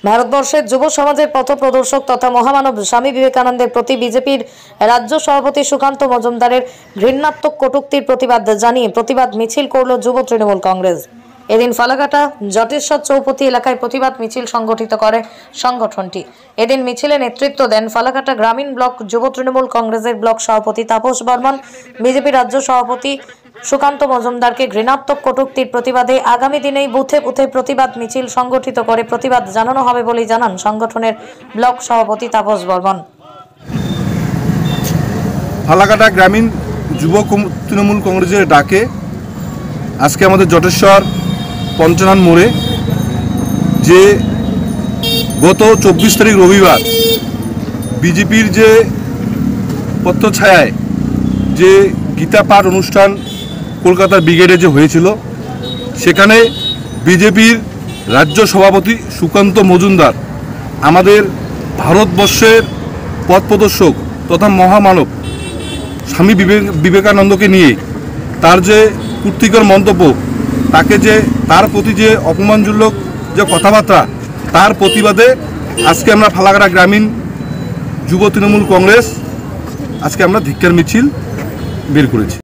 ভারতবর্ষের যুব সমাজের পথ প্রদর্শক তথা মহামানব স্বামী বিবেকানন্দের প্রতি বিজেপির রাজ্য সভাপতি সুকান্ত মজুমদারের ঘৃণাত্মক কটূক্তির প্রতিবাদ জানিয়ে প্রতিবাদ মিছিল করল যুব তৃণমূল কংগ্রেস। এদিন ফালাকাটা জটেশ্বর চৌপতি এলাকায় প্রতিবাদ মিছিল সংগঠিত করে সংগঠনটি। এদিন মিছিলে নেতৃত্ব দেন ফালাকাটা গ্রামীণ ব্লক যুব তৃণমূল কংগ্রেসের ব্লক সভাপতি তাপস বর্মন। বিজেপি রাজ্য সভাপতি সুকান্ত মজুমদারকে ঘৃণাত্মক কটূক্তির প্রতিবাদে আগামী দিনেই বুথে বুথে প্রতিবাদ মিছিল সংগঠিত করে প্রতিবাদ জানানো হবে বলে জানান সংগঠনের ব্লক সভাপতি তাপস বর্মন। ফালাকাটা গ্রামীণ যুব তৃণমূল কংগ্রেসের ডাকে আজকে আমাদের জটেশ্বর পঞ্চানন মোড়ে যে গত 24 তারিখ রবিবার বিজেপির যে পত্রছায়ায় যে গীতা পাঠ অনুষ্ঠান কলকাতার ব্রিগেডে যে হয়েছিল, সেখানে বিজেপির রাজ্য সভাপতি সুকান্ত মজুমদার আমাদের ভারতবর্ষের পথ প্রদর্শক তথা মহামানব স্বামী বিবেকানন্দকে নিয়ে তার যে কুর্তিকর মন্তব্য, তাকে যে তার প্রতি যে অপমানজনক যে কথাবার্তা, তার প্রতিবাদে আজকে আমরা ফালাকাটা গ্রামীণ যুব তৃণমূল কংগ্রেস আজকে আমরা ধিক্কার মিছিল বের করেছি।